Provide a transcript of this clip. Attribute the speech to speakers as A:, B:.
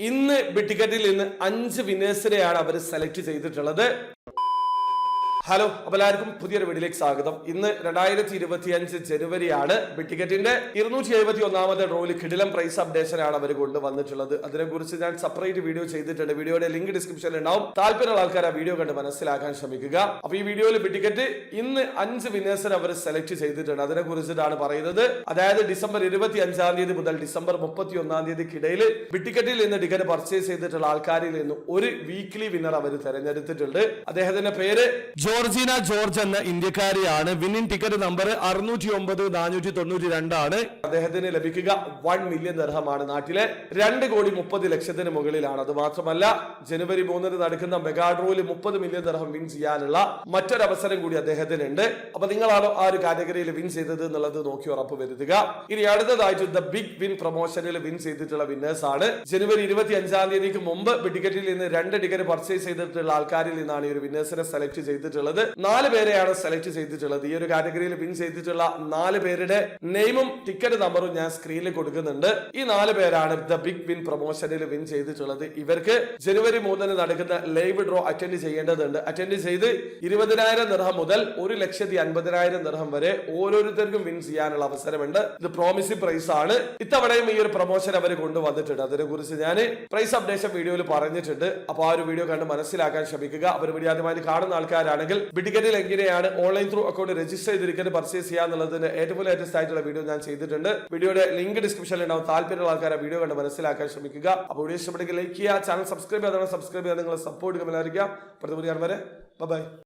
A: ഇന്ന് ബിഗ് ടിക്കറ്റിൽ നിന്ന് 5 വിന്നേഴ്സിനെയാണ് അവർ സെലക്ട് ചെയ്തിട്ടുള്ളത്. ഹലോ, അപ്പോൾ എല്ലാവർക്കും പുതിയൊരു വീഡിയോയിലേക്ക് സ്വാഗതം. ഇന്ന് 2025 ജനുവരിയാണ്. ബിഗ് ടിക്കറ്റിന്റെ 271ാമത്തെ ഡ്രോയിൽ കിടിലം പ്രൈസ് അപ്ഡേഷൻ ആണ് അവർ കൊണ്ടുവന്നിട്ടുള്ളത്. അതിനെക്കുറിച്ച് ഞാൻ സെപ്പറേറ്റ് വീഡിയോ ചെയ്തിട്ടുണ്ട്. വീഡിയോയുടെ ലിങ്ക് ഡിസ്ക്രിപ്ഷനിൽ ഉണ്ടാവും. താല്പര്യമുള്ള ആൾക്കാർ ആ വീഡിയോ കണ്ട് മനസ്സിലാക്കാൻ ശ്രമിക്കുക. അപ്പൊ ഈ വീഡിയോയിൽ ബിഗ് ടിക്കറ്റ് ഇന്ന് 5 വിന്നേഴ്സിനെ അവർ സെലക്ട് ചെയ്തിട്ടുണ്ട്. അതിനെ കുറിച്ചിട്ടാണ് പറയുന്നത്. അതായത് ഡിസംബർ 25-ാം തീയതി മുതൽ ഡിസംബർ 31-ാം തീയതിക്കിടയിൽ ബിഗ് ടിക്കറ്റിൽ നിന്ന് ടിക്കറ്റ് പർച്ചേസ് ചെയ്തിട്ടുള്ള ആൾക്കാരിൽ നിന്ന് ഒരു വീക്ക്ലി വിന്നർ അവർ തെരഞ്ഞെടുത്തിട്ടുണ്ട്. അദ്ദേഹത്തിന്റെ പേര് ജോർജിന ജോർജ് എന്ന ഇന്ത്യക്കാരിയാണ്. വിന്നിംഗ് ടിക്കറ്റ് നമ്പർ 609,492 ആണ്. അദ്ദേഹത്തിന് ലഭിക്കുക 1 മില്യൺ ദിർഹമാണ്. നാട്ടിലെ 2,30,00,000 മുകളിലാണ്. അത് മാത്രമല്ല ജനുവരി 3-ന് നടക്കുന്ന മെഗാ ഡ്രോയിൽ 30 മില്യൺ ദിർഹം വിൻ ചെയ്യാനുള്ള മറ്റൊരു അവസരം കൂടി അദ്ദേഹത്തിനുണ്ട്. അപ്പൊ നിങ്ങളാണോ ആ ഒരു കാറ്റഗറിയിൽ വിൻ ചെയ്തത് എന്നുള്ളത് നോക്കി ഉറപ്പ് വരുത്തുക. ഇനി അടുത്തതായിട്ട് ദ ബിഗ് വിൻ പ്രൊമോഷനിൽ വിൻ ചെയ്തിട്ടുള്ള വിന്നേഴ്സ് ആണ്. ജനുവരി 25-ാം തീയതിക്ക് മുമ്പ് ബിഗ് ടിക്കറ്റിൽ നിന്ന് 2 ടിക്കറ്റ് പർച്ചേസ് ചെയ്തിട്ടുള്ള ആൾക്കാരിൽ നിന്നാണ് ഈ ഒരു വിന്നേഴ്സിനെ സെലക്ട് ചെയ്തിട്ടുള്ളത്. 4 പേരെയാണ് സെലക്ട് ചെയ്തിട്ടുള്ളത്. ഈ ഒരു കാറ്റഗറിയിൽ വിൻ ചെയ്തിട്ടുള്ള 4 പേരുടെ നെയിമും ടിക്കറ്റ് നമ്പറും ഞാൻ സ്ക്രീനിൽ കൊടുക്കുന്നുണ്ട്. ഈ 4 പേരാണ് ദ ബിഗ് വിൻ പ്രൊമോഷനിൽ വിൻ ചെയ്തിട്ടുള്ളത്. ഇവർക്ക് ജനുവരി 3-ന് നടക്കുന്ന ലൈവ് ഡ്രോ അറ്റൻഡ് ചെയ്യേണ്ടതുണ്ട്. അറ്റൻഡ് ചെയ്ത് 20,000 ദിർഹം മുതൽ 1,50,000 ദിർഹം വരെ ഓരോരുത്തർക്കും വിൻ ചെയ്യാനുള്ള അവസരമുണ്ട്. ഇത് പ്രോമിസിംഗ് പ്രൈസ് ആണ്. ഇത്തവണയും ഈ ഒരു പ്രൊമോഷൻ അവർ കൊണ്ടുവന്നിട്ടുണ്ട്. അതിനെ കുറിച്ച് ഞാൻ പ്രൈസ് അപ്ഡേഷൻ വീഡിയോയിൽ പറഞ്ഞിട്ടുണ്ട്. അപ്പൊ ആ ഒരു വീഡിയോ കണ്ട് മനസ്സിലാക്കാൻ ശ്രമിക്കുക. അവർ വീഡിയോ ആദ്യമായി കാണുന്ന ആൾക്കാരാണെങ്കിൽ ബിഗ് ടിക്കറ്റിൽ എങ്ങനെയാണ് ഓൺലൈൻ ത്രൂ അക്കൗണ്ട് രജിസ്റ്റർ ചെയ്ത് ടിക്കറ്റ് പർച്ചേസ് ചെയ്യാന്നുള്ളതിന് ഏറ്റവും ലേറ്റസ്റ്റ് ആയിട്ടുള്ള വീഡിയോ ഞാൻ ചെയ്തിട്ടുണ്ട്. വീഡിയോയുടെ ലിങ്ക് ഡിസ്ക്രിപ്ഷനിൽ ഉണ്ടാവും. താല്പര്യമുള്ള ആൾക്കാരെ വീഡിയോ കണ്ട് മനസ്സിലാക്കാൻ ശ്രമിക്കുക. അപ്പോൾ വീഡിയോ ഇഷ്ടപ്പെട്ടെങ്കിൽ ലൈക്ക് ചെയ്യുക, ചാനൽ സബ്സ്ക്രൈബ് ചെയ്യാതെ സബ്സ്ക്രൈബ് ചെയ്യാൻ നിങ്ങളെ സപ്പോർട്ട് കമലായിരിക്കുക. പുതിയ വരെ ബൈ.